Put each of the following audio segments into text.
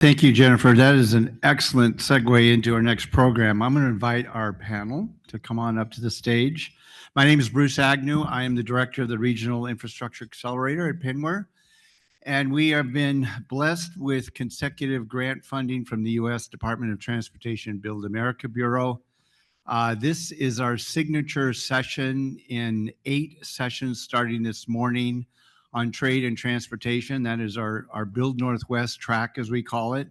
Thank you, Jennifer. That is an excellent segue into our next program. I'm going to invite our panel to come on up to the stage. My name is Bruce Agnew. I am the director of the Regional Infrastructure Accelerator at PNWER, and we have been blessed with consecutive grant funding from the U.S. Department of Transportation Build America Bureau. This is our signature session in 8 sessions starting this morning on trade and transportation. That is our Build Northwest track, as we call it.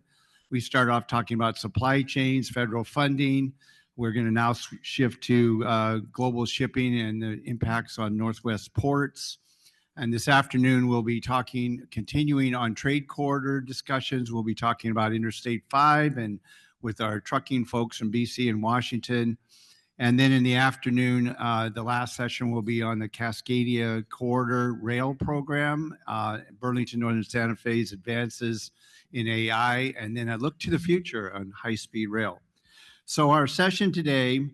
We start off talking about supply chains, federal funding. We're going to now shift to global shipping and the impacts on Northwest ports. And this afternoon, we'll be continuing on trade corridor discussions. We'll be talking about Interstate 5 and with our trucking folks from BC and Washington. And then in the afternoon, the last session will be on the Cascadia Corridor Rail Program, Burlington Northern Santa Fe's advances in AI, and then a look to the future on high-speed rail. So our session today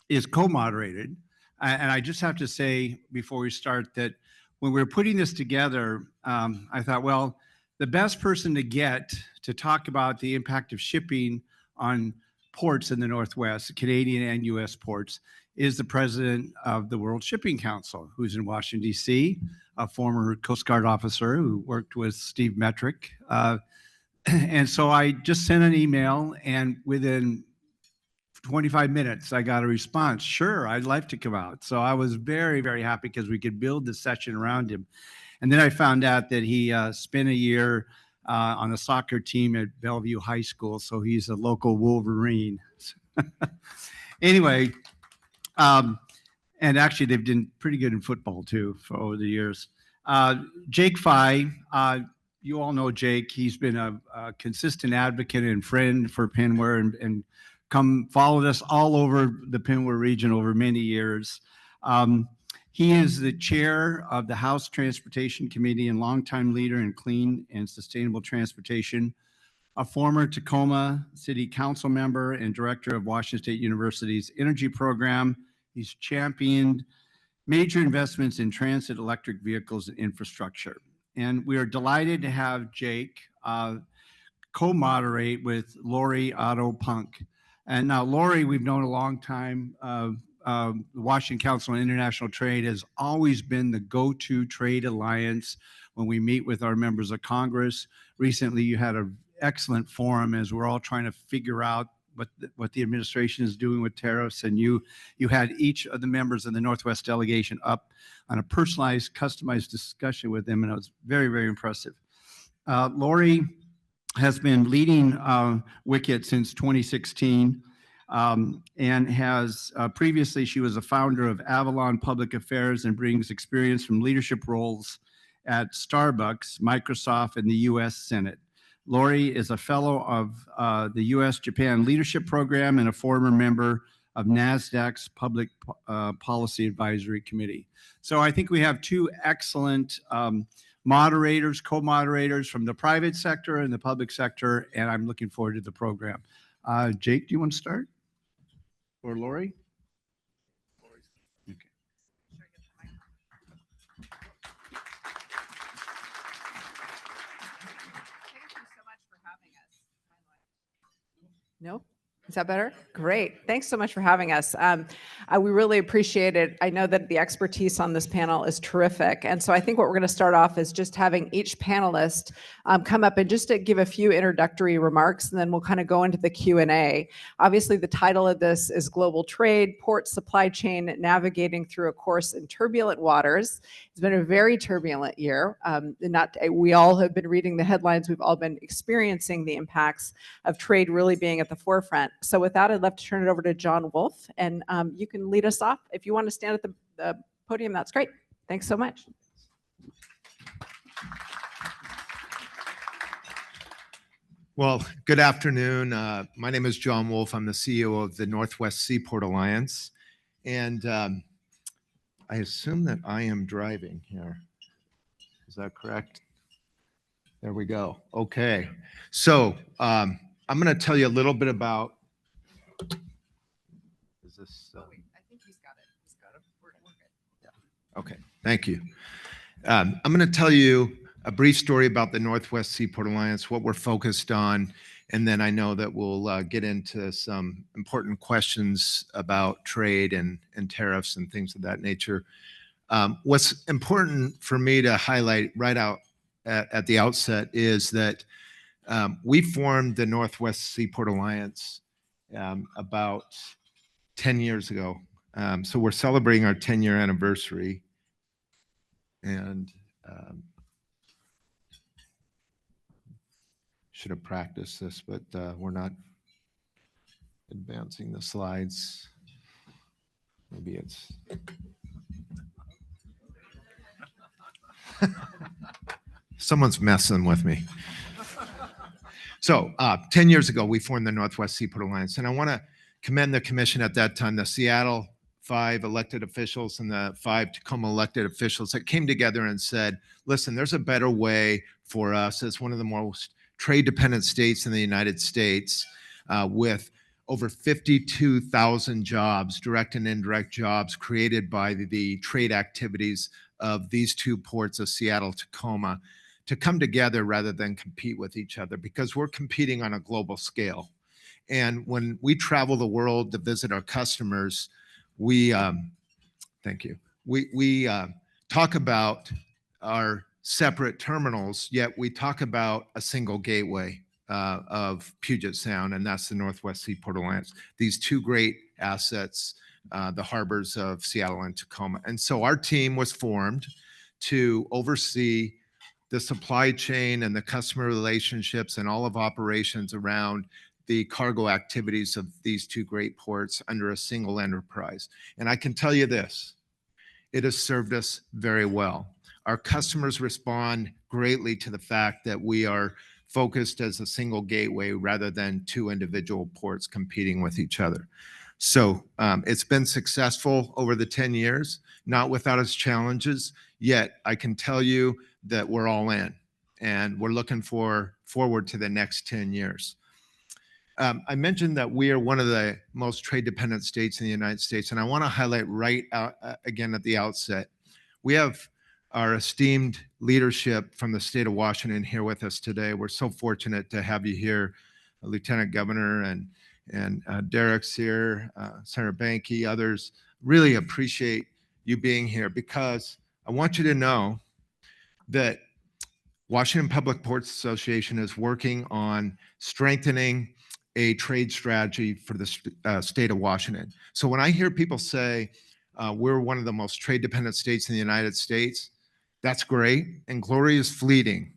is co-moderated. And I just have to say before we start that when we were putting this together, I thought, well, the best person to get to talk about the impact of shipping on ports in the Northwest, Canadian and U.S. ports, is the president of the World Shipping Council, who's in Washington, D.C., a former Coast Guard officer who worked with Steve Metrick. And so I just sent an email, and within 25 minutes, I got a response. Sure, I'd like to come out. So I was very, very happy because we could build the session around him. And then I found out that he spent a year on the soccer team at Bellevue High School, so he's a local Wolverine. Anyway, and actually they've been pretty good in football too for over the years. Jake Fye, you all know Jake. He's been a consistent advocate and friend for PNWER and followed us all over the PNWER region over many years. He is the chair of the House Transportation Committee and longtime leader in clean and sustainable transportation, a former Tacoma City Council member and director of Washington State University's energy program. He's championed major investments in transit, electric vehicles, and infrastructure. And we are delighted to have Jake co-moderate with Lori Otto-Punk. And now Lori, we've known a long time. The Washington Council on International Trade has always been the go-to trade alliance when we meet with our members of Congress. Recently, you had an excellent forum as we're all trying to figure out what the administration is doing with tariffs, and you had each of the members of the Northwest delegation up on a personalized, customized discussion with them, and it was very, very impressive. Lori has been leading WICET since 2016. And has previously, she was a founder of Avalon Public Affairs and brings experience from leadership roles at Starbucks, Microsoft, and the U.S. Senate. Lori is a fellow of the U.S.-Japan Leadership Program and a former member of NASDAQ's Public Policy Advisory Committee. So I think we have 2 excellent moderators, co-moderators from the private sector and the public sector, and I'm looking forward to the program. Jake, do you want to start? Or Lori? Okay. Thank you so much for having us. No? Is that better? Great. Thanks so much for having us. We really appreciate it. I know that the expertise on this panel is terrific. And so I think what we're going to start off is just having each panelist come up and just to give a few introductory remarks, and then we'll kind of go into the Q&A. Obviously, the title of this is Global Trade, Port Supply Chain, Navigating Through a Course in Turbulent Waters. It's been a very turbulent year. We all have been reading the headlines. We've all been experiencing the impacts of trade really being at the forefront. So with that, I'd love to turn it over to John Wolf, and you can lead us off. If you want to stand at the podium, that's great. Thanks so much. Well, good afternoon. My name is John Wolf. I'm the CEO of the Northwest Seaport Alliance, and I assume that I am driving here. Is that correct? There we go. Okay. So I'm going to tell you a little bit about. Is this? I think he's got it. He's got it. We're good. Yeah. Okay. Thank you. I'm going to tell you a brief story about the Northwest Seaport Alliance, what we're focused on, and then I know that we'll get into some important questions about trade and tariffs and things of that nature. What's important for me to highlight right out at the outset is that we formed the Northwest Seaport Alliance about 10 years ago. So we're celebrating our 10-year anniversary. And should have practiced this, but we're not advancing the slides. Maybe it's... Someone's messing with me. So 10 years ago, we formed the Northwest Seaport Alliance, and I want to commend the commission at that time, the Seattle 5 elected officials and the 5 Tacoma elected officials that came together and said, listen, there's a better way for us as one of the most trade-dependent states in the United States with over 52,000 jobs, direct and indirect jobs created by the trade activities of these two ports of Seattle, Tacoma, to come together rather than compete with each other, because we're competing on a global scale. And when we travel the world to visit our customers, we talk about our separate terminals, yet we talk about a single gateway of Puget Sound, and that's the Northwest Seaport Alliance. These two great assets, the harbors of Seattle and Tacoma. And so our team was formed to oversee the supply chain and the customer relationships and all of operations around the cargo activities of these two great ports under a single enterprise. And I can tell you this, it has served us very well. Our customers respond greatly to the fact that we are focused as a single gateway rather than two individual ports competing with each other. So it's been successful over the 10 years, not without its challenges, yet I can tell you that we're all in and we're looking forward to the next 10 years. I mentioned that we are one of the most trade-dependent states in the United States, and I want to highlight right out again at the outset, we have our esteemed leadership from the state of Washington here with us today. We're so fortunate to have you here, Lieutenant Governor, and Derek's here, Senator Banky, others. Really appreciate you being here, because I want you to know that Washington Public Ports Association is working on strengthening a trade strategy for the state of Washington. So when I hear people say we're one of the most trade-dependent states in the United States, that's great, and glory is fleeting.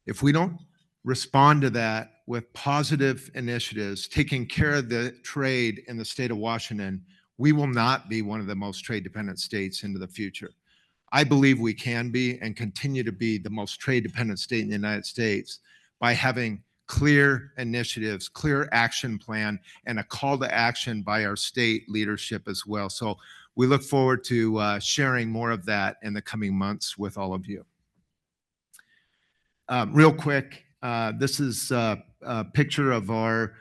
If we don't respond to that with positive initiatives, taking care of the trade in the state of Washington, we will not be one of the most trade-dependent states into the future. I believe we can be and continue to be the most trade-dependent state in the United States by having clear initiatives, clear action plan, and a call to action by our state leadership as well. So we look forward to sharing more of that in the coming months with all of you. Real quick, this is a picture of our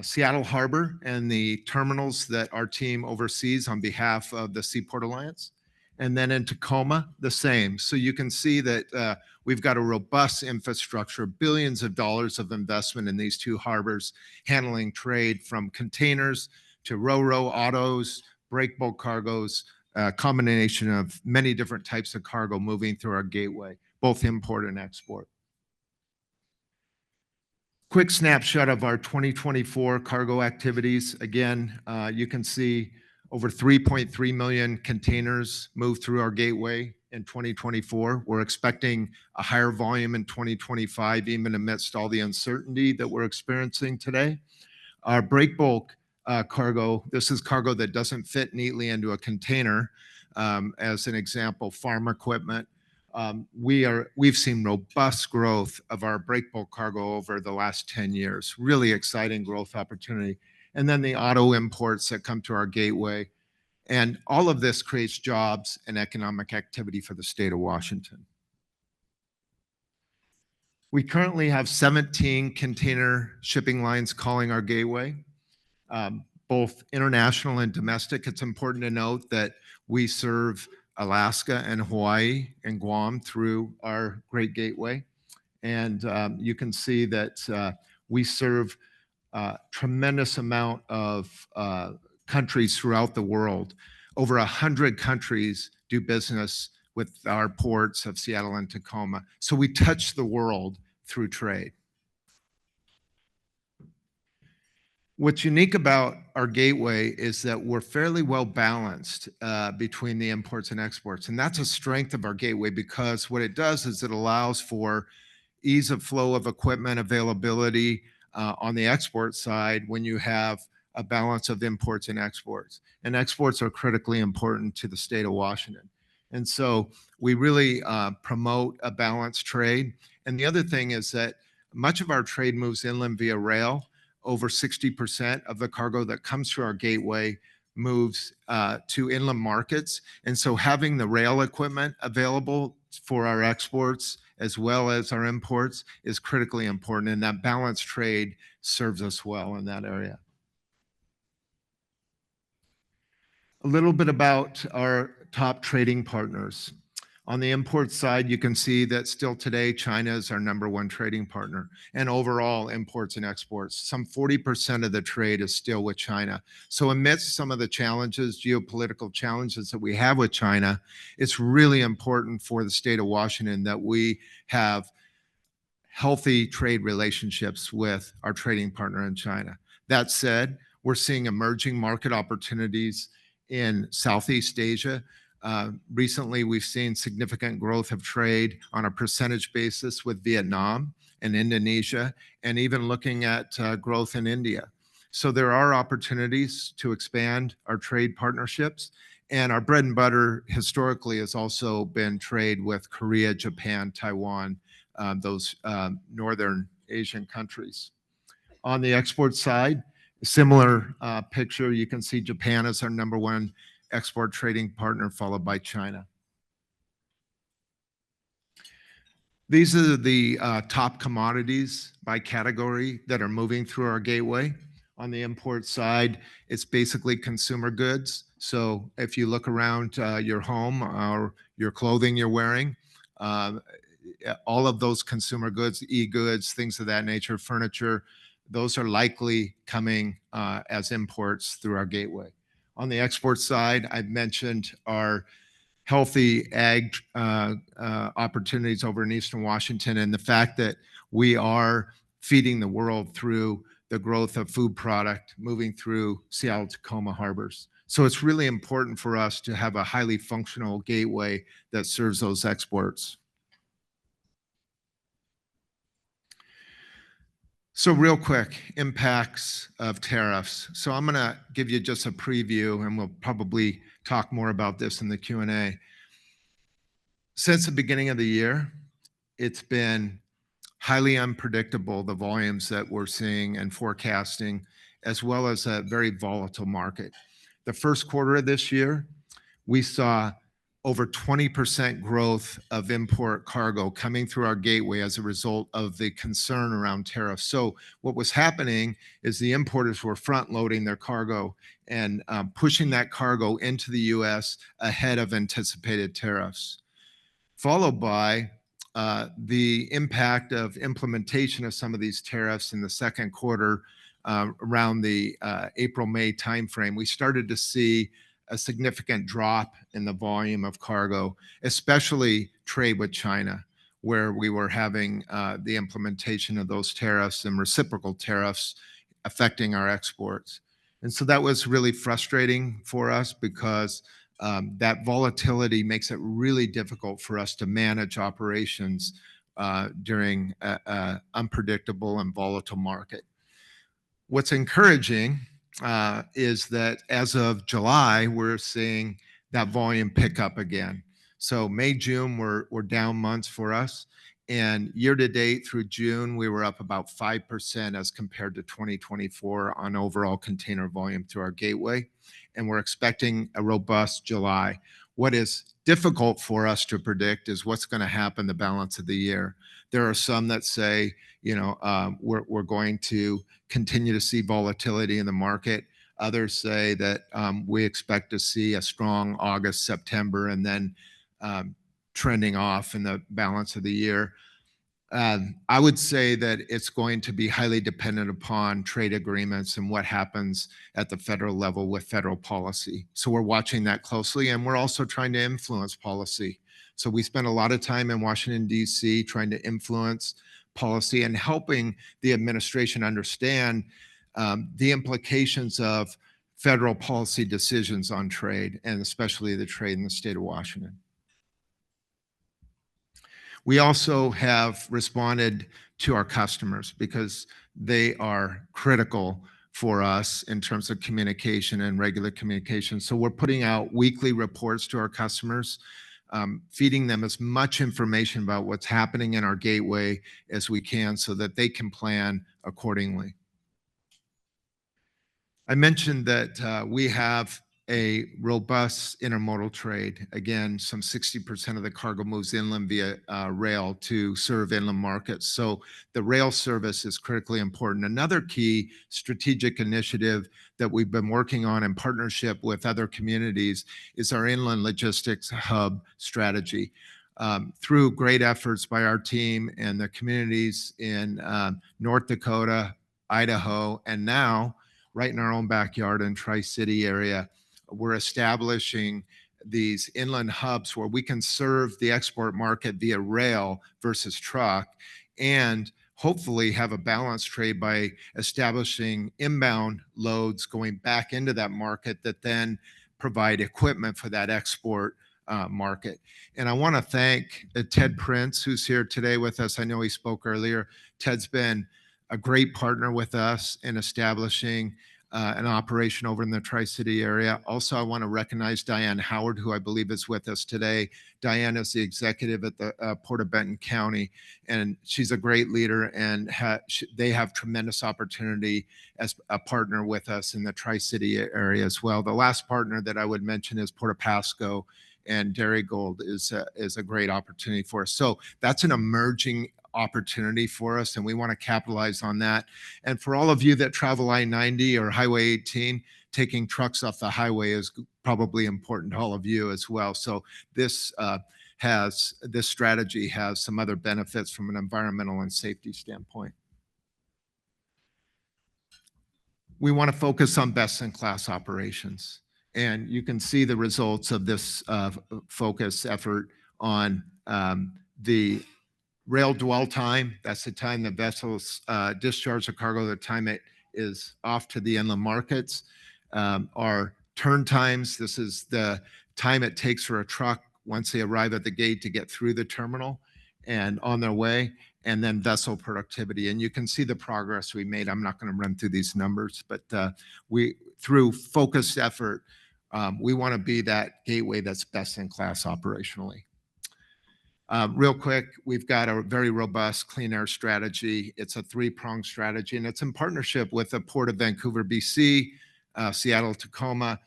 Seattle Harbor and the terminals that our team oversees on behalf of the Seaport Alliance. And then in Tacoma, the same. So you can see that we've got a robust infrastructure, billions of dollars of investment in these two harbors, handling trade from containers to ro-ro autos, break bulk cargoes, a combination of many different types of cargo moving through our gateway, both import and export. Quick snapshot of our 2024 cargo activities. Again, you can see over 3.3 million containers moved through our gateway in 2024. We're expecting a higher volume in 2025, even amidst all the uncertainty that we're experiencing today. Our break bulk cargo, this is cargo that doesn't fit neatly into a container. As an example, farm equipment. We've seen robust growth of our break bulk cargo over the last 10 years. Really exciting growth opportunity. And then the auto imports that come to our gateway. And all of this creates jobs and economic activity for the state of Washington. We currently have 17 container shipping lines calling our gateway, both international and domestic. It's important to note that we serve Alaska and Hawaii and Guam through our Great Gateway. And you can see that we serve a tremendous amount of countries throughout the world. Over 100 countries do business with our ports of Seattle and Tacoma. So we touch the world through trade. What's unique about our gateway is that we're fairly well balanced between the imports and exports. And that's a strength of our gateway, because what it does is it allows for ease of flow of equipment availability on the export side when you have a balance of imports and exports. And exports are critically important to the state of Washington. And so we really promote a balanced trade. And the other thing is that much of our trade moves inland via rail. Over 60% of the cargo that comes through our gateway moves to inland markets. And so having the rail equipment available for our exports as well as our imports is critically important. And that balanced trade serves us well in that area. A little bit about our top trading partners. On the import side, you can see that still today, China is our #1 trading partner. And overall, imports and exports, some 40% of the trade is still with China. So amidst some of the challenges, geopolitical challenges that we have with China, it's really important for the state of Washington that we have healthy trade relationships with our trading partner in China. That said, we're seeing emerging market opportunities in Southeast Asia. Recently, we've seen significant growth of trade on a percentage basis with Vietnam and Indonesia, and even looking at growth in India. So there are opportunities to expand our trade partnerships. And our bread and butter historically has also been trade with Korea, Japan, Taiwan, those Northern Asian countries. On the export side, similar picture, you can see Japan is our #1 export trading partner, followed by China. These are the top commodities by category that are moving through our gateway. On the import side, it's basically consumer goods. So if you look around your home or your clothing you're wearing, all of those consumer goods, e-goods, things of that nature, furniture, those are likely coming as imports through our gateway. On the export side, I've mentioned our healthy ag opportunities over in Eastern Washington, and the fact that we are feeding the world through the growth of food product moving through Seattle-Tacoma harbors. So it's really important for us to have a highly functional gateway that serves those exports. So real quick, impacts of tariffs. So I'm going to give you just a preview, and we'll probably talk more about this in the Q&A. Since the beginning of the year, it's been highly unpredictable, the volumes that we're seeing and forecasting, as well as a very volatile market. The first quarter of this year, we saw over 20% growth of import cargo coming through our gateway as a result of the concern around tariffs. So what was happening is the importers were front loading their cargo and pushing that cargo into the US ahead of anticipated tariffs, followed by the impact of implementation of some of these tariffs in the second quarter around the April-May timeframe. We started to see a significant drop in the volume of cargo, especially trade with China, where we were having the implementation of those tariffs and reciprocal tariffs affecting our exports. And so that was really frustrating for us, because that volatility makes it really difficult for us to manage operations during an unpredictable and volatile market. What's encouraging is that as of July, we're seeing that volume pick up again. So May, June were down months for us. And year to date through June, we were up about 5% as compared to 2024 on overall container volume through our gateway. And we're expecting a robust July. What is difficult for us to predict is what's going to happen the balance of the year. There are some that say, we're going to continue to see volatility in the market. Others say that we expect to see a strong August, September, and then trending off in the balance of the year. I would say that it's going to be highly dependent upon trade agreements and what happens at the federal level with federal policy. So we're watching that closely, and we're also trying to influence policy. So we spend a lot of time in Washington, D.C. trying to influence policy and helping the administration understand the implications of federal policy decisions on trade, and especially the trade in the state of Washington. We also have responded to our customers because they are critical for us in terms of communication and regular communication. So we're putting out weekly reports to our customers, feeding them as much information about what's happening in our gateway as we can so that they can plan accordingly. I mentioned that we have a robust intermodal trade. Again, some 60% of the cargo moves inland via rail to serve inland markets. So the rail service is critically important. Another key strategic initiative that we've been working on in partnership with other communities is our inland logistics hub strategy. Through great efforts by our team and the communities in North Dakota, Idaho, and now right in our own backyard in Tri-City area, we're establishing these inland hubs where we can serve the export market via rail versus truck, and hopefully have a balanced trade by establishing inbound loads going back into that market that then provide equipment for that export market. And I want to thank Ted Prince, who's here today with us. I know he spoke earlier. Ted's been a great partner with us in establishing an operation over in the Tri-City area. Also, I want to recognize Diane Howard, who I believe is with us today. Diane is the executive at the Port of Benton County, and she's a great leader, and they have tremendous opportunity as a partner with us in the Tri-City area as well. The last partner that I would mention is Port of Pasco, and Darigold is a great opportunity for us. So that's an emerging opportunity for us, and we want to capitalize on that. And for all of you that travel I-90 or Highway 18, taking trucks off the highway is probably important to all of you as well. So this strategy has some other benefits from an environmental and safety standpoint. We want to focus on best-in-class operations, and you can see the results of this focus effort on the rail dwell time. That's the time the vessels discharge the cargo, the time it is off to the inland markets. Our turn times, this is the time it takes for a truck once they arrive at the gate to get through the terminal and on their way, and then vessel productivity. And you can see the progress we made. I'm not going to run through these numbers, but through focused effort, we want to be that gateway that's best in class operationally. Real quick, we've got a very robust clean air strategy. It's a three-pronged strategy, and it's in partnership with the Port of Vancouver, BC, Seattle, Tacoma,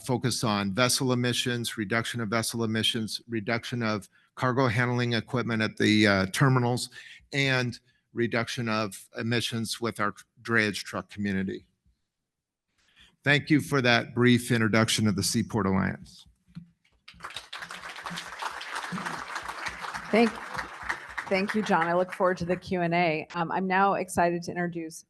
focused on vessel emissions, reduction of vessel emissions, reduction of cargo handling equipment at the terminals, and reduction of emissions with our drayage truck community. Thank you for that brief introduction of the Seaport Alliance. Thank you, John. I look forward to the Q&A. I'm now excited to introduce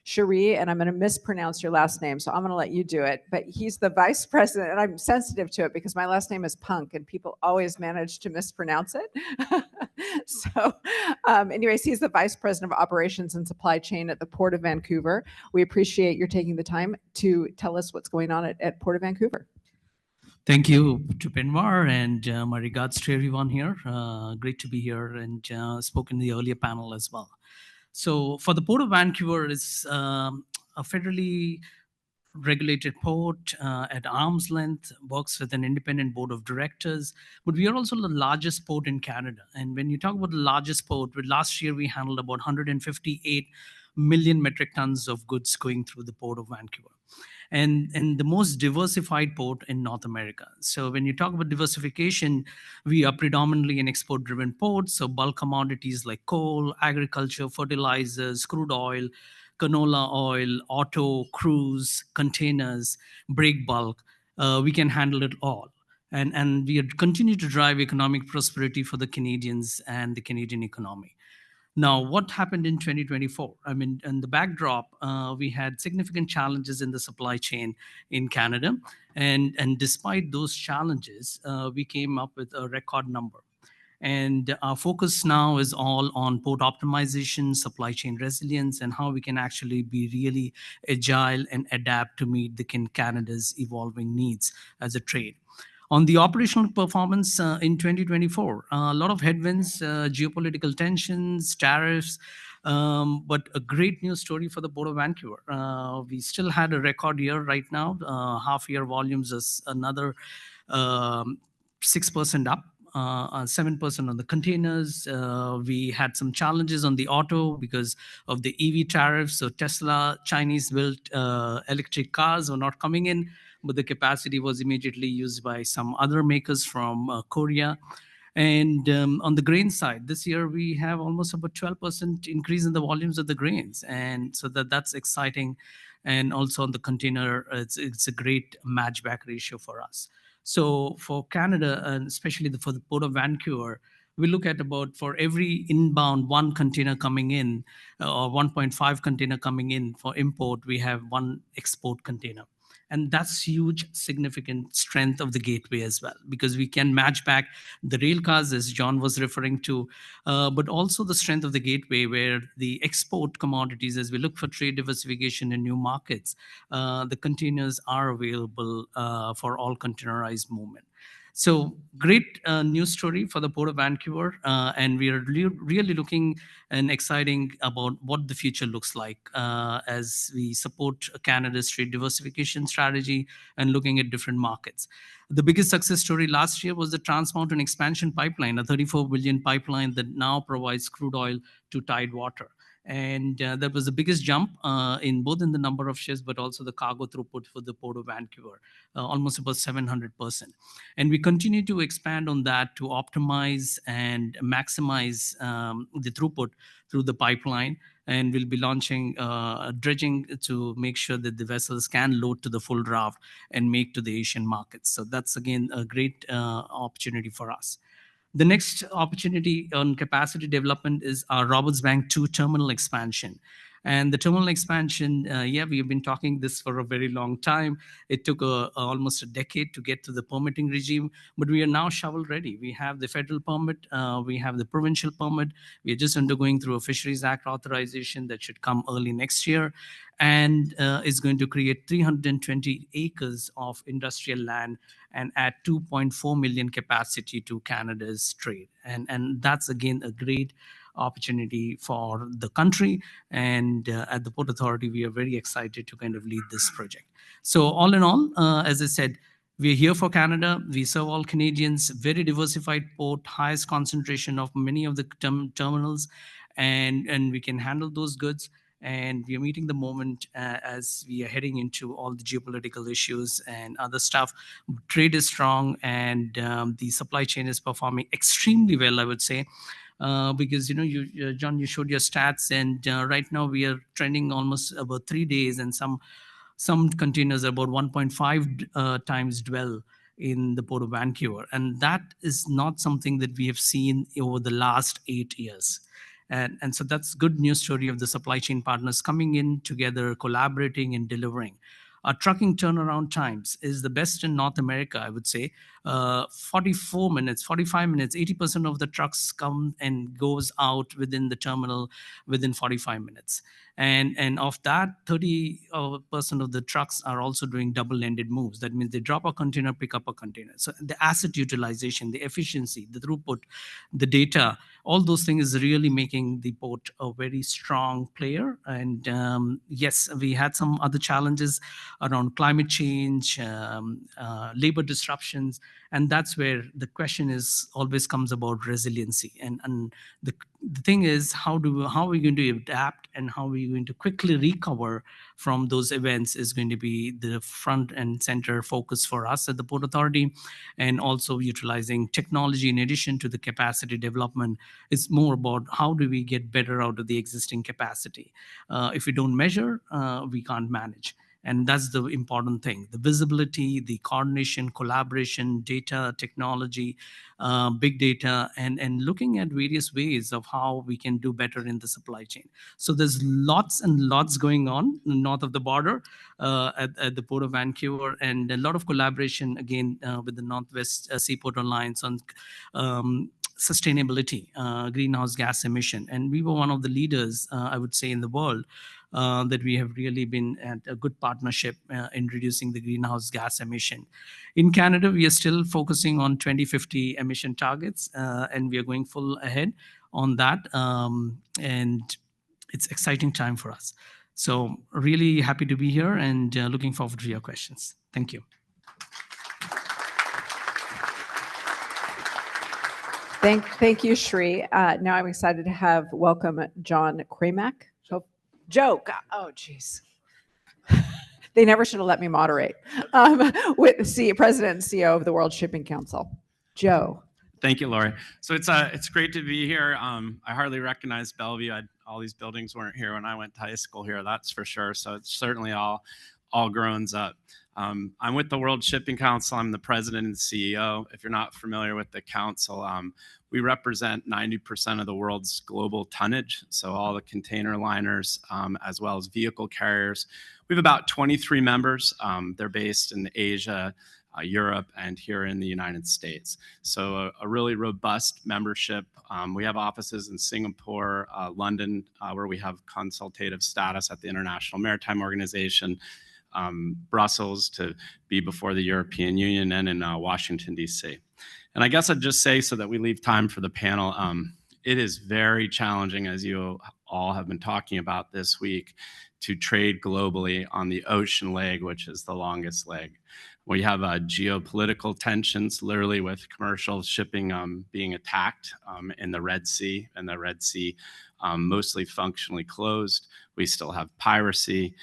Cherie, and I'm going to mispronounce your last name, so I'm going to let you do it. But he's the vice president, and I'm sensitive to it because my last name is Punk, and people always manage to mispronounce it. So anyways, he's the vice president of operations and supply chain at the Port of Vancouver. We appreciate your taking the time to tell us what's going on at Port of Vancouver. Thank you to PNWER, and my regards to everyone here. Great to be here and spoke in the earlier panel as well. So for the Port of Vancouver, is a federally regulated port at arm's length, works with an independent board of directors, but we are also the largest port in Canada. And when you talk about the largest port, last year we handled about 158 million metric tons of goods going through the Port of Vancouver. And the most diversified port in North America. So when you talk about diversification, we are predominantly an export-driven port, so bulk commodities like coal, agriculture, fertilizers, crude oil, canola oil, auto, cruise, containers, break bulk. We can handle it all. And we continue to drive economic prosperity for the Canadians and the Canadian economy. Now, what happened in 2024? I mean, in the backdrop, we had significant challenges in the supply chain in Canada. And despite those challenges, we came up with a record number. And our focus now is all on port optimization, supply chain resilience, and how we can actually be really agile and adapt to meet Canada's evolving needs as a trade. On the operational performance in 2024, a lot of headwinds, geopolitical tensions, tariffs, but a great news story for the Port of Vancouver. We still had a record year right now. Half-year volumes is another 6% up. 7% on the containers. We had some challenges on the auto because of the EV tariffs. So Tesla, Chinese-built electric cars were not coming in, but the capacity was immediately used by some other makers from Korea. And on the grain side, this year we have almost about 12% increase in the volumes of the grains. And so that's exciting. And also on the container, it's a great matchback ratio for us. So for Canada, and especially for the Port of Vancouver, we look at about for every inbound 1 container coming in or 1.5 container coming in for import, we have 1 export container. And that's huge, significant strength of the gateway as well, because we can match back the rail cars, as John was referring to, but also the strength of the gateway where the export commodities, as we look for trade diversification in new markets, the containers are available for all containerized movement. So great news story for the Port of Vancouver, and we are really looking and exciting about what the future looks like as we support Canada's trade diversification strategy and looking at different markets. The biggest success story last year was the Trans Mountain Expansion Pipeline, a 34 billion pipeline that now provides crude oil to Tidewater. And that was the biggest jump in both in the number of ships, but also the cargo throughput for the Port of Vancouver, almost about 700%. And we continue to expand on that to optimize and maximize the throughput through the pipeline. And we'll be launching dredging to make sure that the vessels can load to the full draft and make to the Asian markets. So that's, again, a great opportunity for us. The next opportunity on capacity development is our Roberts Bank 2 terminal expansion. And the terminal expansion, we have been talking this for a very long time. It took almost a decade to get to the permitting regime, but we are now shovel ready. We have the federal permit, we have the provincial permit. We are just undergoing through a Fisheries Act authorization that should come early next year, and is going to create 320 acres of industrial land and add 2.4 million capacity to Canada's trade. And that's, again, a great opportunity for the country. And at the Port Authority, we are very excited to kind of lead this project. So all in all, as I said, we're here for Canada. We serve all Canadians, very diversified port, highest concentration of many of the terminals, and we can handle those goods. And we are meeting the moment as we are heading into all the geopolitical issues and other stuff. Trade is strong, and the supply chain is performing extremely well, I would say. Because, John, you showed your stats, and right now we are trending almost about 3 days, and some containers are about 1.5 times dwell in the Port of Vancouver. And that is not something that we have seen over the last 8 years. And so that's good news story of the supply chain partners coming in together, collaborating and delivering. Our trucking turnaround times is the best in North America, I would say. 44 minutes, 45 minutes, 80% of the trucks come and goes out within the terminal within 45 minutes. And of that, 30% of the trucks are also doing double-ended moves. That means they drop a container, pick up a container. So the asset utilization, the efficiency, the throughput, the data, all those things is really making the port a very strong player. And yes, we had some other challenges around climate change, labor disruptions, And that's where the question is always comes about resiliency. And the thing is, how are we going to adapt, and how are we going to quickly recover from those events is going to be the front and center focus for us at the Port Authority. And also utilizing technology in addition to the capacity development is more about how do we get better out of the existing capacity. If we don't measure, we can't manage. And that's the important thing. The visibility, the coordination, collaboration, data, technology, big data, and looking at various ways of how we can do better in the supply chain. So there's lots and lots going on north of the border at the Port of Vancouver, and a lot of collaboration, again, with the Northwest Seaport Alliance on sustainability, greenhouse gas emission. And we were one of the leaders, I would say, in the world that we have really been at a good partnership in reducing the greenhouse gas emission. In Canada, we are still focusing on 2050 emission targets, and we are going full ahead on that. And it's exciting time for us. So really happy to be here, and looking forward to your questions. Thank you. Thank you, Shri. Now I'm excited to welcome John Kramak. Joe, oh, geez. They never should have let me moderate. With the President and CEO of the World Shipping Council. Joe. Thank you, Lori. So it's great to be here. I hardly recognize Bellevue. All these buildings weren't here when I went to high school here, that's for sure. So it's certainly all grown up. I'm with the World Shipping Council. I'm the president and CEO. If you're not familiar with the council, we represent 90% of the world's global tonnage. So all the container liners, as well as vehicle carriers. We have about 23 members. They're based in Asia, Europe, and here in the United States. So a really robust membership. We have offices in Singapore, London, where we have consultative status at the International Maritime Organization, Brussels to be before the European Union, and in Washington, D.C. And I guess I'd just say, so that we leave time for the panel, it is very challenging, as you all have been talking about this week, to trade globally on the ocean leg, which is the longest leg. We have geopolitical tensions, literally with commercial shipping being attacked in the Red Sea, and the Red Sea mostly functionally closed. We still have piracy.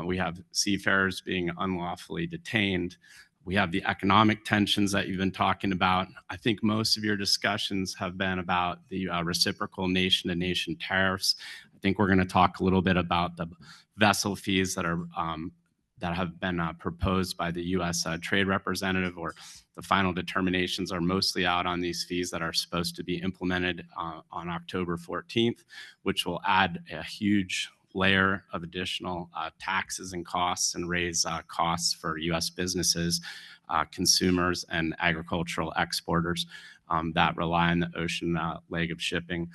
We have seafarers being unlawfully detained. We have the economic tensions that you've been talking about. I think most of your discussions have been about the reciprocal nation-to-nation tariffs. I think we're going to talk a little bit about the vessel fees that have been proposed by the U.S. Trade Representative, or the final determinations are mostly out on these fees that are supposed to be implemented on October 14th, which will add a huge layer of additional taxes and costs, and raise costs for U.S. businesses, consumers, and agricultural exporters that rely on the ocean leg of shipping.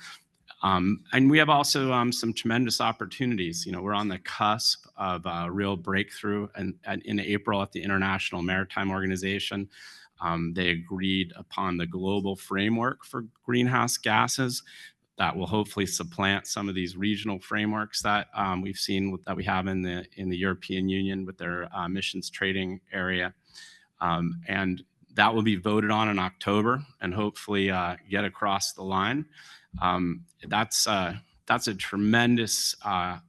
And we have also some tremendous opportunities. You know, we're on the cusp of a real breakthrough. And in April at the International Maritime Organization, they agreed upon the global framework for greenhouse gases that will hopefully supplant some of these regional frameworks that we've seen that we have in the European Union with their emissions trading area. And that will be voted on in October, and hopefully get across the line. That's a tremendous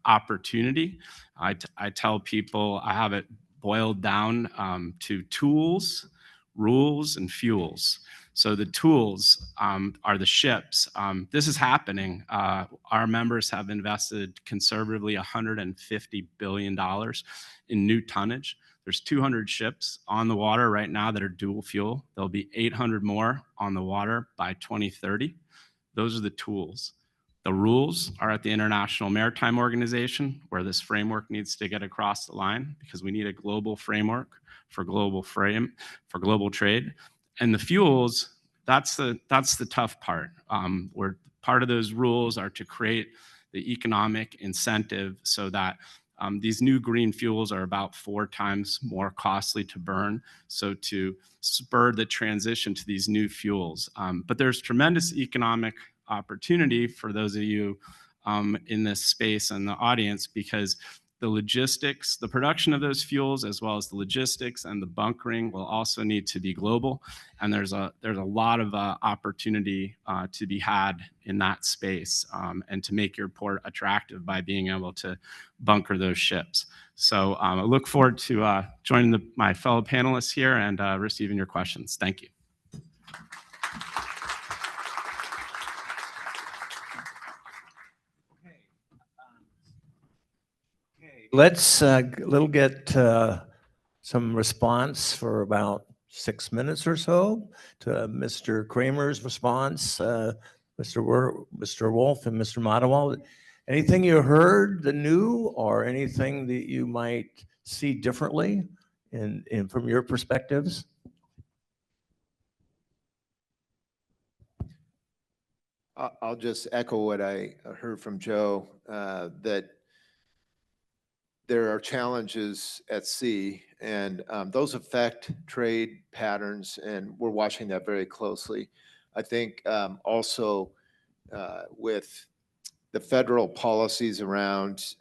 opportunity. I tell people I have it boiled down to tools, rules, and fuels. So the tools are the ships. This is happening. Our members have invested conservatively $150 billion in new tonnage. There's 200 ships on the water right now that are dual fuel. There'll be 800 more on the water by 2030. Those are the tools. The rules are at the International Maritime Organization, where this framework needs to get across the line, because we need a global framework for global trade. And the fuels, that's the tough part. Where part of those rules are to create the economic incentive so that these new green fuels are about 4 times more costly to burn. So to spur the transition to these new fuels. But there's tremendous economic opportunity for those of you in this space and the audience, because the logistics, the production of those fuels, as well as the logistics and the bunkering will also need to be global. And there's a lot of opportunity to be had in that space and to make your port attractive by being able to bunker those ships. So I look forward to joining my fellow panelists here and receiving your questions. Thank you. Let's get some response for about 6 minutes or so to Mr. Kramer's response, Mr. Wolf and Mr. Madawal. Anything you heard the new or anything that you might see differently in from your perspectives? I'll just echo what I heard from Joe, that there are challenges at sea, and those affect trade patterns, and we're watching that very closely. I think also with the federal policies around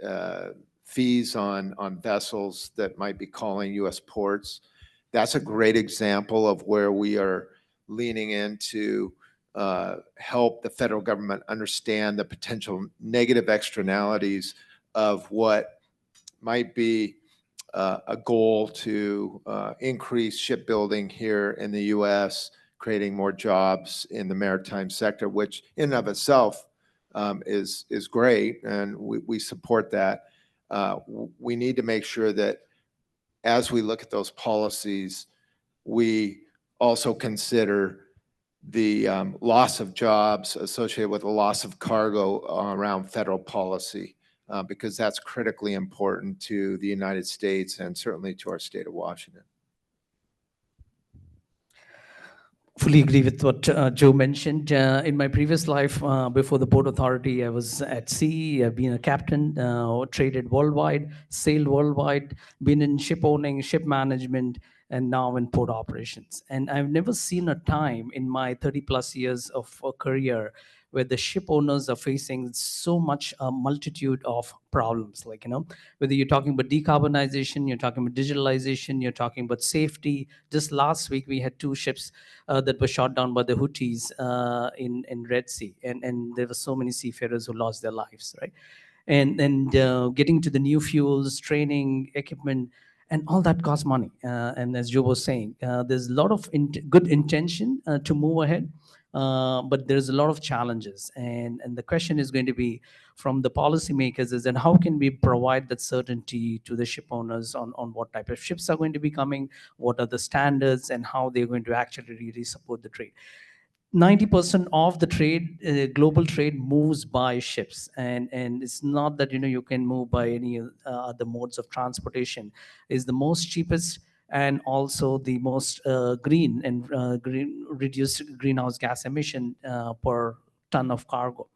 fees on vessels that might be calling U.S. ports, that's a great example of where we are leaning into help the federal government understand the potential negative externalities of what might be a goal to increase shipbuilding here in the U.S., creating more jobs in the maritime sector, which in and of itself is great, and we support that. We need to make sure that as we look at those policies, we also consider the loss of jobs associated with the loss of cargo around federal policy. Because that's critically important to the United States and certainly to our state of Washington. Fully agree with what Joe mentioned. In my previous life, before the Port Authority, I was at sea. I've been a captain, traded worldwide, sailed worldwide, been in ship owning, ship management, and now in port operations. And I've never seen a time in my 30 plus years of a career where the ship owners are facing so much a multitude of problems, like, whether you're talking about decarbonization, you're talking about digitalization, you're talking about safety. Just last week, we had 2 ships that were shot down by the Houthis in Red Sea. And there were so many seafarers who lost their lives, right? And getting to the new fuels, training, equipment, and all that costs money. And as Joe was saying, there's a lot of good intention to move ahead. But there's a lot of challenges, and the question is going to be from the policymakers is, and how can we provide that certainty to the ship owners on what type of ships are going to be coming, what are the standards, and how they're going to actually really support the trade. 90% of the trade, global trade, moves by ships, and it's not that you can move by any other modes of transportation. Is the most cheapest and also the most green and reduced greenhouse gas emission per ton of cargo.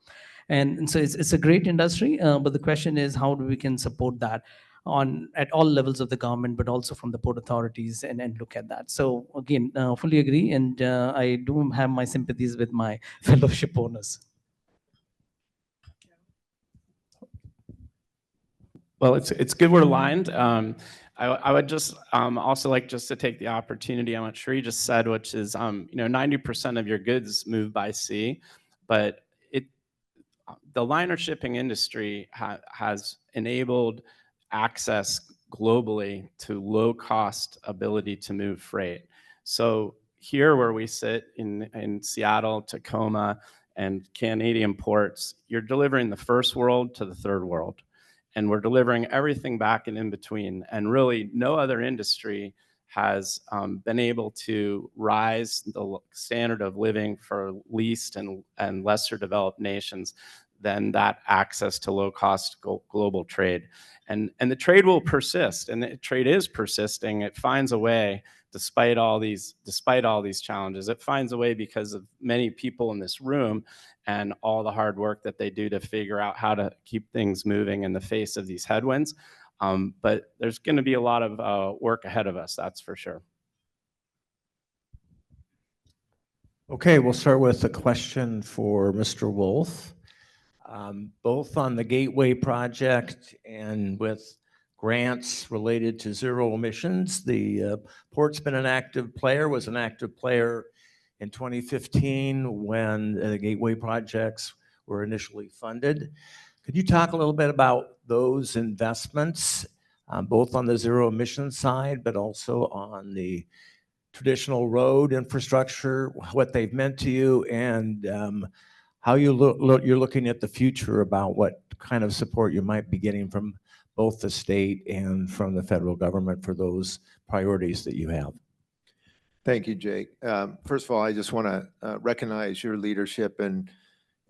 And so it's a great industry, but the question is how we can support that at all levels of the government, but also from the port authorities and look at that. So again, fully agree, and I do have my sympathies with my fellow ship owners. Well, it's good we're aligned. I would just also like just to take the opportunity on what Sri just said, which is 90% of your goods move by sea, but the liner shipping industry has enabled access globally to low cost ability to move freight. So here where we sit in Seattle, Tacoma, and Canadian ports, you're delivering the first world to the third world. And we're delivering everything back and in between. And really, no other industry has been able to rise the standard of living for least and lesser developed nations than that access to low-cost global trade. And the trade will persist, and the trade is persisting. It finds a way, despite all these challenges. It finds a way because of many people in this room and all the hard work that they do to figure out how to keep things moving in the face of these headwinds. But there's going to be a lot of work ahead of us, that's for sure. Okay, we'll start with a question for Mr. Wolf. Both on the Gateway project and with grants related to zero emissions. The port's been an active player, was an active player in 2015 when the Gateway projects were initially funded. Could you talk a little bit about those investments, both on the zero emission side, but also on the traditional road infrastructure, what they've meant to you, and how you're looking at the future about what kind of support you might be getting from both the state and from the federal government for those priorities that you have? Thank you, Jake. First of all, I just want to recognize your leadership and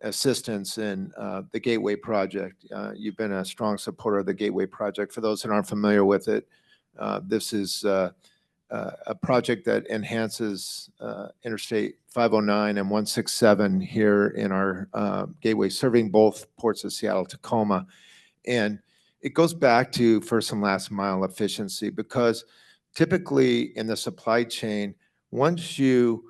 assistance in the Gateway project. You've been a strong supporter of the Gateway project. For those that aren't familiar with it, this is a project that enhances Interstate 509 and 167 here in our Gateway, serving both ports of Seattle, Tacoma. And it goes back to first and last mile efficiency, because typically in the supply chain, once you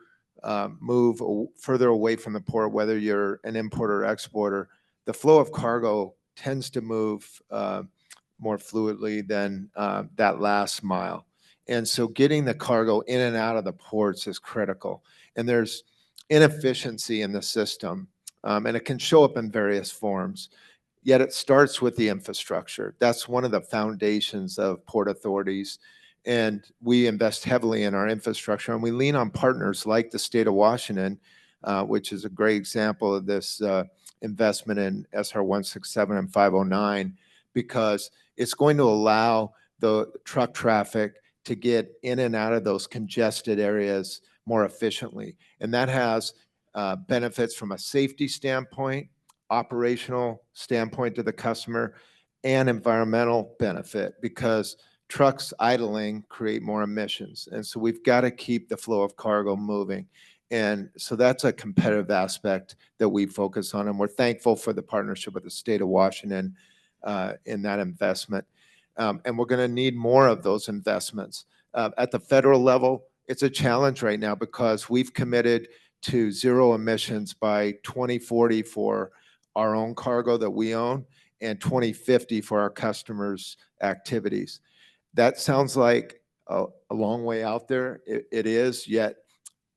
move further away from the port, whether you're an importer or exporter, the flow of cargo tends to move more fluidly than that last mile. And so getting the cargo in and out of the ports is critical. And there's inefficiency in the system, and it can show up in various forms. Yet it starts with the infrastructure. That's one of the foundations of port authorities. And we invest heavily in our infrastructure, and we lean on partners like the state of Washington, which is a great example of this investment in SR 167 and 509, because it's going to allow the truck traffic to get in and out of those congested areas more efficiently. And that has benefits from a safety standpoint, operational standpoint to the customer, and environmental benefit, because trucks idling create more emissions. And so we've got to keep the flow of cargo moving. And so that's a competitive aspect that we focus on. And we're thankful for the partnership with the state of Washington in that investment. And we're going to need more of those investments. At the federal level, it's a challenge right now because we've committed to zero emissions by 2040 for our own cargo that we own and 2050 for our customers' activities. That sounds like a long way out there. It is, yet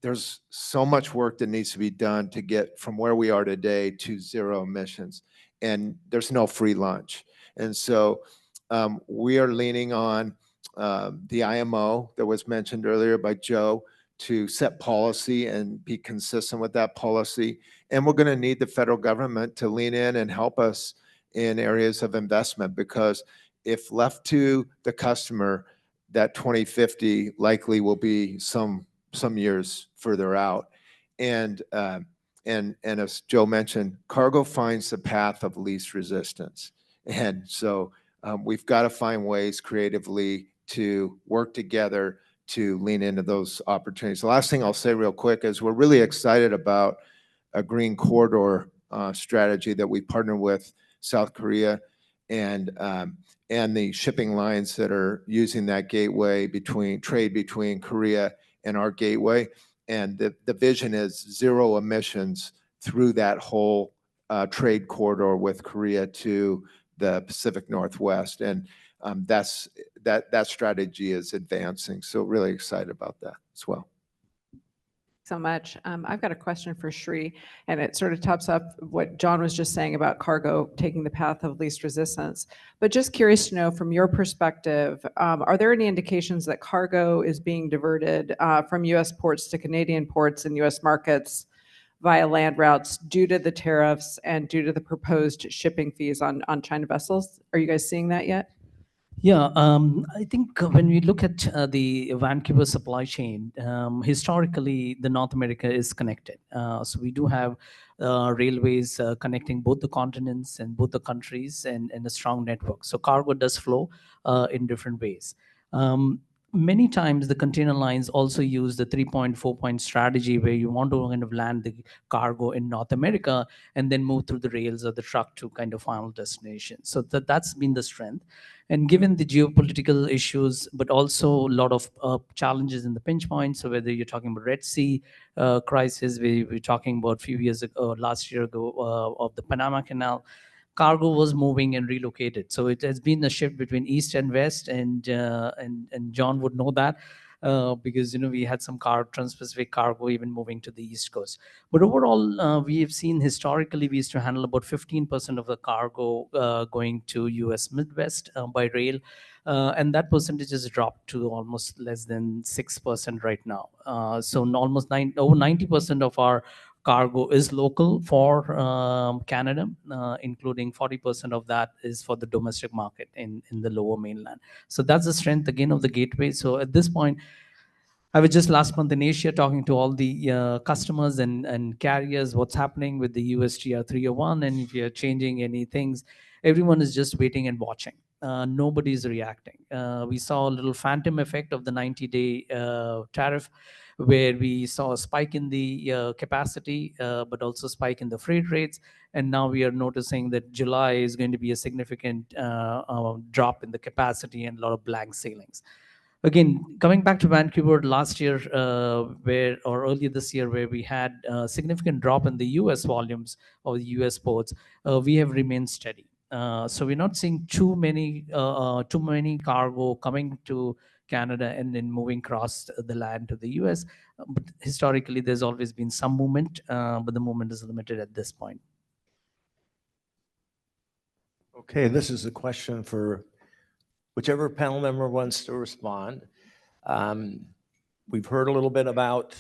there's so much work that needs to be done to get from where we are today to zero emissions. And there's no free lunch. And so we are leaning on the IMO that was mentioned earlier by Joe to set policy and be consistent with that policy. And we're going to need the federal government to lean in and help us in areas of investment, because if left to the customer, that 2050 likely will be some years further out. And as Joe mentioned, cargo finds the path of least resistance. And so we've got to find ways creatively to work together to lean into those opportunities. The last thing I'll say real quick is we're really excited about a green corridor strategy that we partner with South Korea and the shipping lines that are using that gateway trade between Korea and our gateway. And the vision is zero emissions through that whole trade corridor with Korea to the Pacific Northwest. And that strategy is advancing. So really excited about that as well. So much. I've got a question for Shri, and it sort of tops up what John was just saying about cargo taking the path of least resistance. But just curious to know, from your perspective, are there any indications that cargo is being diverted from U.S. ports to Canadian ports and U.S. markets via land routes due to the tariffs and due to the proposed shipping fees on China vessels? Are you guys seeing that yet? Yeah, I think when we look at the Vancouver supply chain, historically, the North America is connected. So we do have railways connecting both the continents and both the countries and a strong network. So cargo does flow in different ways. Many times the container lines also use the 3-point strategy, where you want to kind of land the cargo in North America and then move through the rails or the truck to kind of final destination. So that's been the strength. And given the geopolitical issues, but also a lot of challenges in the pinch points, so whether you're talking about Red Sea crisis, we were talking about a few years ago, last year ago, of the Panama Canal, cargo was moving and relocated. So it has been a shift between east and west, and John would know that because we had some trans-Pacific cargo even moving to the east coast. But overall, we have seen historically we used to handle about 15% of the cargo going to U.S. Midwest by rail. And that percentage has dropped to almost less than 6% right now. So almost over 90% of our cargo is local for Canada, including 40% of that is for the domestic market in the lower mainland. So that's the strength again of the gateway. So at this point, I was just last month in Asia talking to all the customers and carriers, what's happening with the USTR 301, and if you're changing any things, everyone is just waiting and watching. Nobody's reacting. We saw a little phantom effect of the 90-day tariff, where we saw a spike in the capacity, but also spike in the freight rates. And now we are noticing that July is going to be a significant drop in the capacity and a lot of blank sailings. Again, coming back to Vancouver last year, or earlier this year, where we had a significant drop in the US volumes of the US ports, we have remained steady. So we're not seeing too many cargo coming to Canada and then moving across the land to the US. But historically, there's always been some movement, but the movement is limited at this point. Okay, this is a question for whichever panel member wants to respond. We've heard a little bit about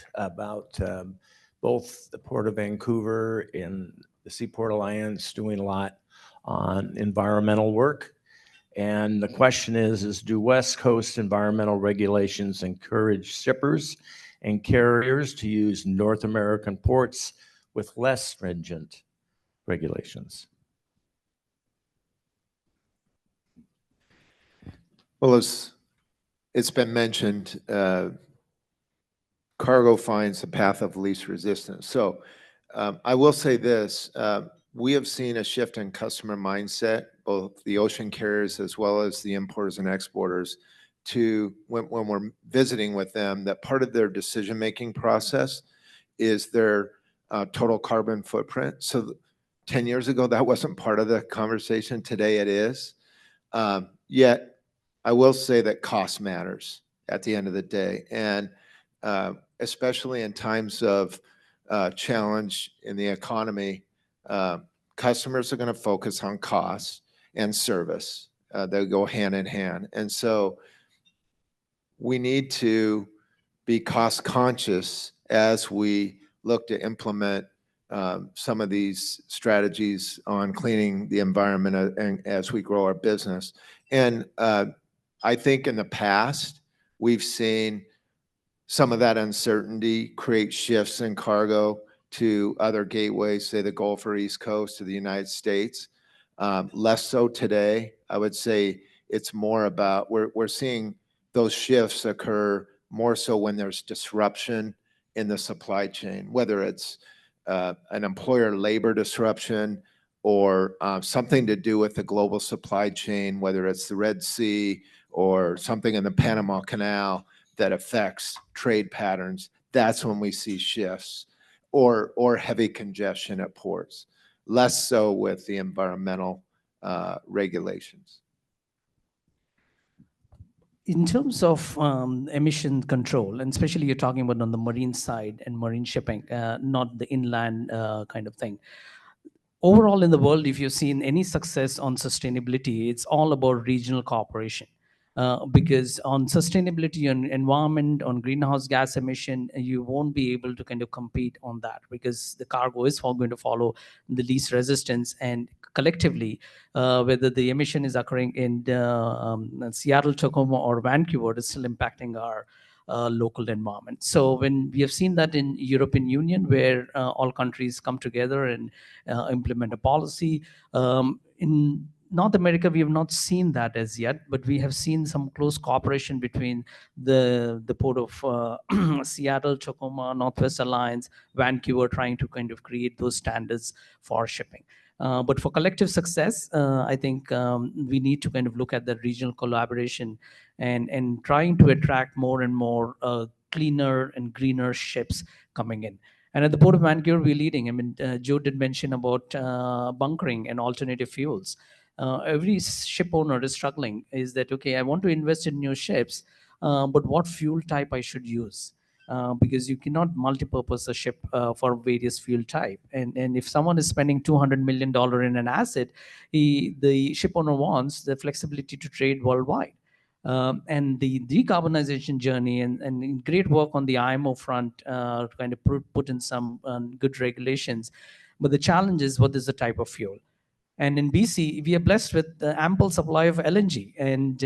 both the Port of Vancouver and the Seaport Alliance doing a lot on environmental work. And the question is do West Coast environmental regulations encourage shippers and carriers to use North American ports with less stringent regulations? Well, as it's been mentioned, cargo finds the path of least resistance. So I will say this, we have seen a shift in customer mindset, both the ocean carriers as well as the importers and exporters, to when we're visiting with them, that part of their decision-making process is their total carbon footprint. So 10 years ago, that wasn't part of the conversation. Today it is. Yet, I will say that cost matters at the end of the day. And especially in times of challenge in the economy, customers are going to focus on cost and service. They go hand in hand. And so we need to be cost conscious as we look to implement some of these strategies on cleaning the environment and as we grow our business. And I think in the past, we've seen some of that uncertainty create shifts in cargo to other gateways, say the Gulf or East Coast to the United States. Less so today. I would say it's more about, we're seeing those shifts occur more so when there's disruption in the supply chain, whether it's an employer labor disruption or something to do with the global supply chain, whether it's the Red Sea or something in the Panama Canal that affects trade patterns. That's when we see shifts or heavy congestion at ports, less so with the environmental regulations. In terms of emission control, and especially you're talking about on the marine side and marine shipping, not the inland kind of thing. Overall in the world, if you've seen any success on sustainability, it's all about regional cooperation. Because on sustainability, on environment, on greenhouse gas emission, you won't be able to kind of compete on that because the cargo is all going to follow the least resistance. And collectively, whether the emission is occurring in Seattle, Tacoma, or Vancouver, it's still impacting our local environment. So when we have seen that in European Union, where all countries come together and implement a policy, in North America, we have not seen that as yet, but we have seen some close cooperation between the Port of Seattle, Tacoma, Northwest Alliance, Vancouver, trying to kind of create those standards for shipping. But for collective success, I think we need to kind of look at the regional collaboration and trying to attract more and more cleaner and greener ships coming in. And at the Port of Vancouver, we're leading. I mean, Joe did mention about bunkering and alternative fuels. Every ship owner is struggling. Is that okay? I want to invest in new ships, but what fuel type I should use? Because you cannot multi-purpose a ship for various fuel type. And if someone is spending $200 million in an asset, the ship owner wants the flexibility to trade worldwide. And the decarbonization journey and great work on the IMO front to kind of put in some good regulations. But the challenge is, what is the type of fuel? And in BC, we are blessed with the ample supply of LNG. And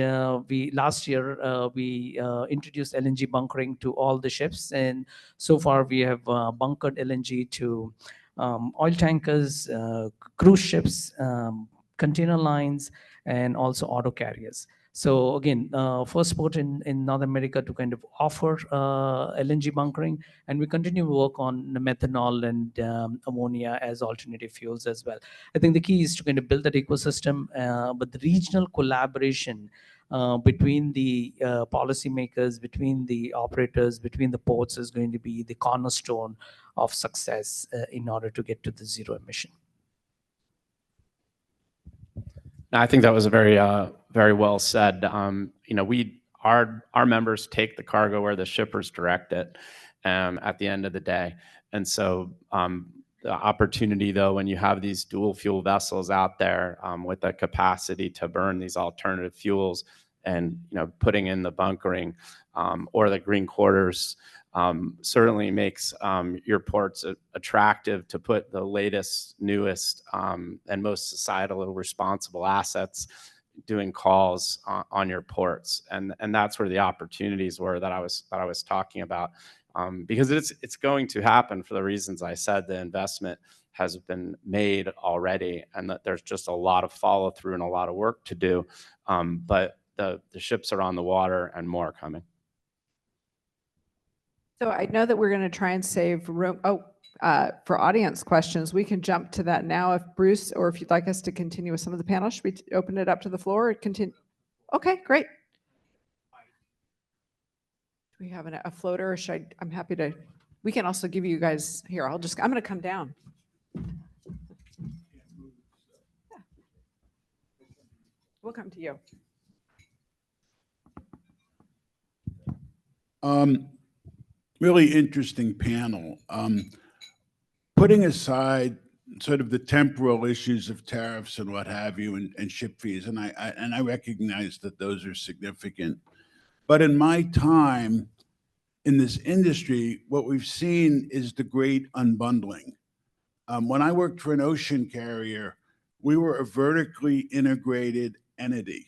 we last year, we introduced LNG bunkering to all the ships. And so far, we have bunkered LNG to oil tankers, cruise ships, container lines, and also auto carriers. So again, first port in North America to kind of offer LNG bunkering, and we continue to work on the methanol and ammonia as alternative fuels as well. I think the key is to kind of build that ecosystem, but the regional collaboration between the policymakers, between the operators, between the ports is going to be the cornerstone of success in order to get to the zero emission. I think that was a very well said. You know, our members take the cargo where the shippers direct it at the end of the day. And so the opportunity, though, when you have these dual fuel vessels out there with the capacity to burn these alternative fuels and, you know, putting in the bunkering or the green quarters certainly makes your ports attractive to put the latest, newest, and most societally responsible assets doing calls on your ports, and that's where the opportunities were that I was talking about, because it's going to happen for the reasons I said. The investment has been made already, and that there's just a lot of follow through and a lot of work to do, but the ships are on the water and more coming. So I know that we're going to try and save room. For audience questions, we can jump to that now. If Bruce, or if you'd like us to continue with some of the panel, should we open it up to the floor or continue? Okay, great. Do we have a floater, or should I'm happy to, we can also give you guys here. I'm going to come down. Yeah. We'll come to you. Really interesting panel. Putting aside sort of the temporal issues of tariffs and what have you, and ship fees, and I recognize that those are significant. But in my time in this industry, what we've seen is the great unbundling. When I worked for an ocean carrier, we were a vertically integrated entity.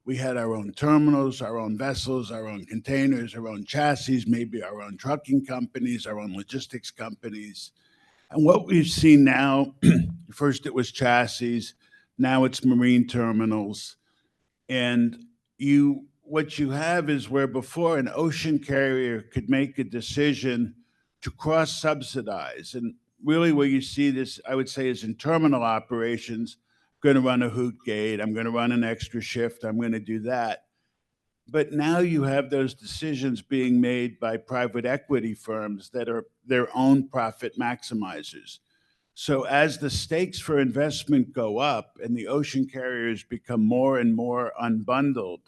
We had our own terminals, our own vessels, our own containers, our own chassis, maybe our own trucking companies, our own logistics companies. And what we've seen now, first it was chassis, now it's marine terminals. And what you have is where before an ocean carrier could make a decision to cross-subsidize. And really where you see this, I would say, is in terminal operations. Going to run a hoot gate, I'm going to run an extra shift, I'm going to do that. But now you have those decisions being made by private equity firms that are their own profit maximizers. So as the stakes for investment go up and the ocean carriers become more and more unbundled,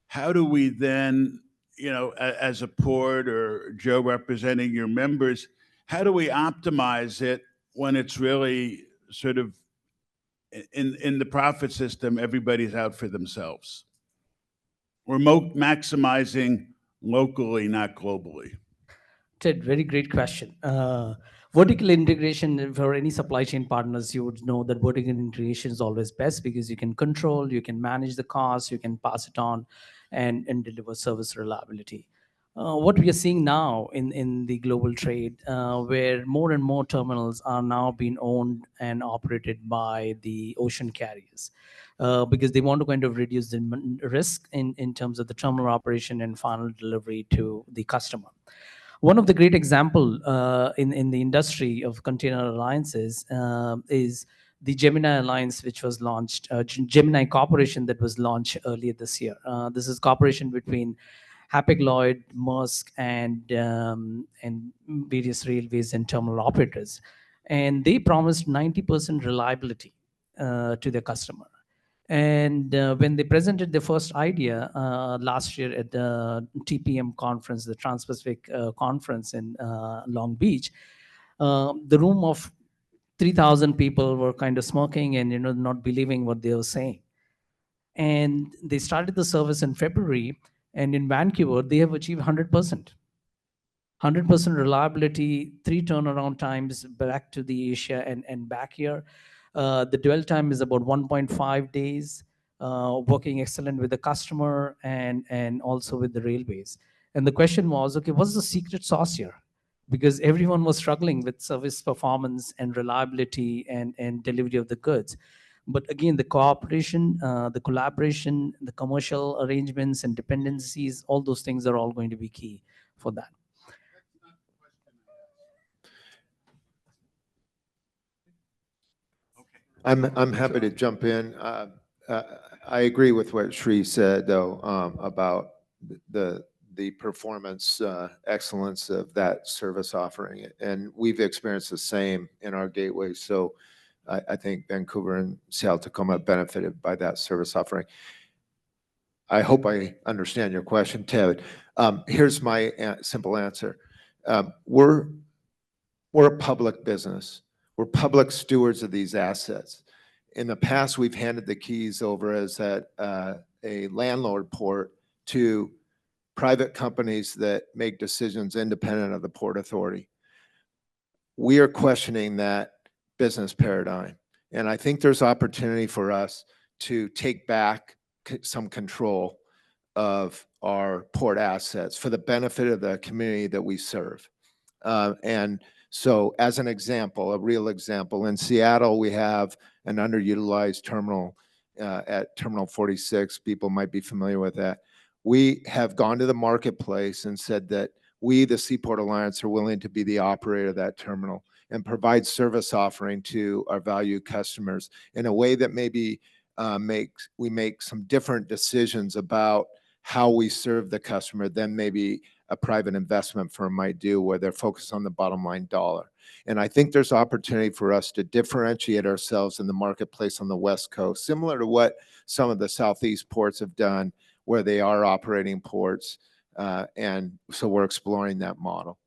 how do we then, you know, as a port or Joe representing your members, how do we optimize it when it's really sort of in the profit system, everybody's out for themselves? We're maximizing locally, not globally. Ted, very great question. Vertical integration for any supply chain partners, you would know that vertical integration is always best because you can control, you can manage the costs, you can pass it on and deliver service reliability. What we are seeing now in the global trade, where more and more terminals are now being owned and operated by the ocean carriers, because they want to kind of reduce the risk in terms of the terminal operation and final delivery to the customer. One of the great example in the industry of container alliances is the Gemini Alliance, which was launched, Gemini Corporation that was launched earlier this year. This is cooperation between Hapag-Lloyd, Maersk, and various railways and terminal operators. And they promised 90% reliability to their customer. And when they presented the first idea last year at the TPM conference, the Trans-Pacific conference in Long Beach, the room of 3,000 people were kind of smirking and not believing what they were saying. And they started the service in February, and in Vancouver, they have achieved 100%. 100% reliability, 3 turnaround times back to the Asia and back here. The dwell time is about 1.5 days, working excellent with the customer and also with the railways. And the question was, okay, what's the secret sauce here? Because everyone was struggling with service performance and reliability and delivery of the goods. But again, the cooperation, the collaboration, the commercial arrangements and dependencies, all those things are all going to be key for that. I'm happy to jump in. I agree with what Sri said, though, about the performance excellence of that service offering. And we've experienced the same in our gateways. So I think Vancouver and Seattle Tacoma benefited by that service offering. I hope I understand your question, Ted. Here's my simple answer. We're a public business. We're public stewards of these assets. In the past, we've handed the keys over as a landlord port to private companies that make decisions independent of the Port Authority. We are questioning that business paradigm. And I think there's opportunity for us to take back some control of our port assets for the benefit of the community that we serve. And so as an example, a real example, in Seattle, we have an underutilized terminal at Terminal 46. People might be familiar with that. We have gone to the marketplace and said that we, the Seaport Alliance, are willing to be the operator of that terminal and provide service offering to our valued customers in a way that maybe we make some different decisions about how we serve the customer than maybe a private investment firm might do, where they're focused on the bottom line dollar. And I think there's opportunity for us to differentiate ourselves in the marketplace on the West Coast, similar to what some of the Southeast ports have done, where they are operating ports. And so we're exploring that model.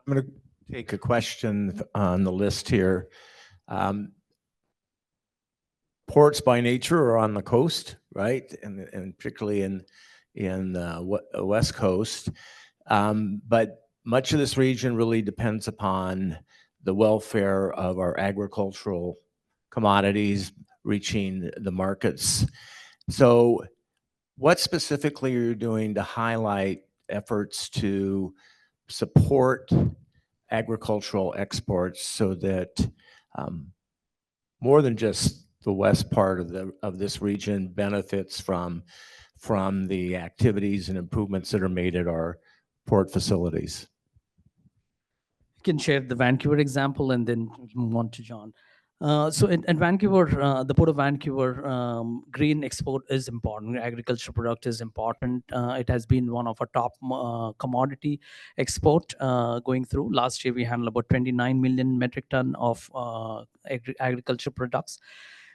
I'm going to take a question on the list here. Ports by nature are on the coast, right? And particularly in West Coast. But much of this region really depends upon the welfare of our agricultural commodities reaching the markets. So what specifically are you doing to highlight efforts to support agricultural exports so that more than just the west part of this region benefits from the activities and improvements that are made at our port facilities? I can share the Vancouver example and then move on to John. So in Vancouver, the Port of Vancouver, grain export is important. Agricultural product is important. It has been one of our top commodity export going through. Last year, we handled about 29 million metric ton of agriculture products.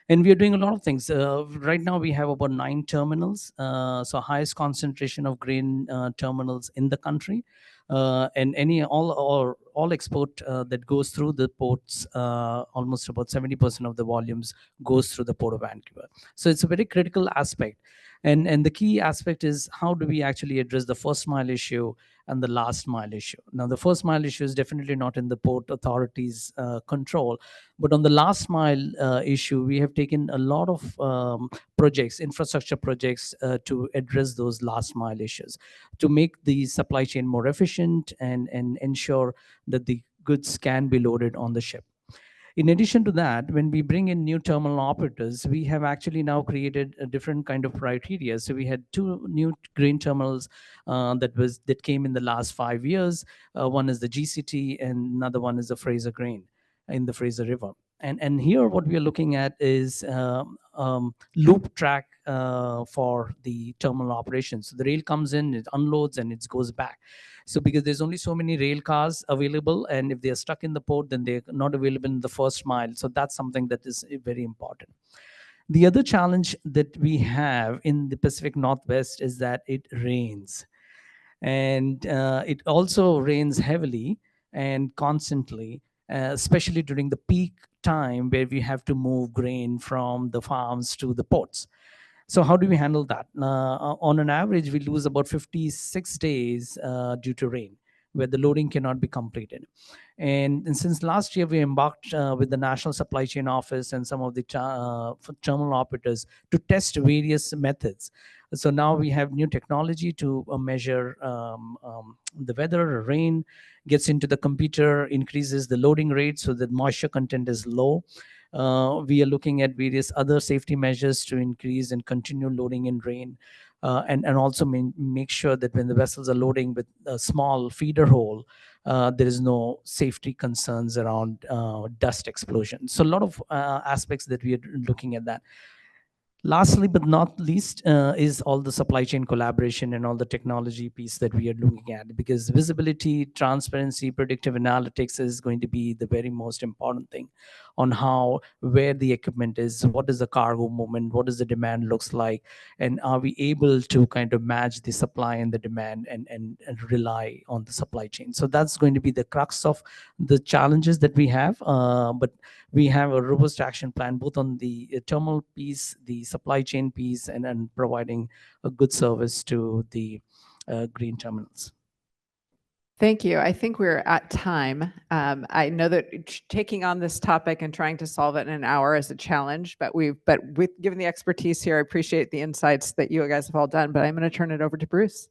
And we are doing a lot of things. Right now, we have about 9 terminals, so highest concentration of grain terminals in the country. And all export that goes through the ports, almost about 70% of the volumes goes through the Port of Vancouver. So it's a very critical aspect. And the key aspect is, how do we actually address the first mile issue and the last mile issue? Now, the first mile issue is definitely not in the Port Authority's control, but on the last mile issue, we have taken a lot of projects, infrastructure projects, to address those last mile issues, to make the supply chain more efficient and ensure that the goods can be loaded on the ship. In addition to that, when we bring in new terminal operators, we have actually now created a different kind of criteria. So we had 2 new grain terminals that came in the last 5 years. One is the GCT, and another one is the Fraser Grain in the Fraser River. And here, what we are looking at is loop track for the terminal operations. So the rail comes in, it unloads, and it goes back. So because there's only so many rail cars available, and if they're stuck in the port, then they're not available in the first mile. So that's something that is very important. The other challenge that we have in the Pacific Northwest is that it rains. And it also rains heavily and constantly, especially during the peak time where we have to move grain from the farms to the ports. So how do we handle that? On an average, we lose about 56 days due to rain, where the loading cannot be completed. And since last year, we embarked with the National Supply Chain Office and some of the terminal operators to test various methods. So now we have new technology to measure the weather, rain, gets into the computer, increases the loading rate so that moisture content is low. We are looking at various other safety measures to increase and continue loading in rain, and also make sure that when the vessels are loading with a small feeder hole, there is no safety concerns around dust explosion. So a lot of aspects that we are looking at that. Lastly, but not least, is all the supply chain collaboration and all the technology piece that we are looking at, because visibility, transparency, predictive analytics is going to be the very most important thing on where the equipment is, what is the cargo movement, what does the demand looks like, and are we able to kind of match the supply and the demand and rely on the supply chain. So that's going to be the crux of the challenges that we have, but we have a robust action plan both on the terminal piece, the supply chain piece, and providing a good service to the green terminals. Thank you. I think we're at time. I know that taking on this topic and trying to solve it in an hour is a challenge, but given the expertise here, I appreciate the insights that you guys have all done, but I'm going to turn it over to Bruce.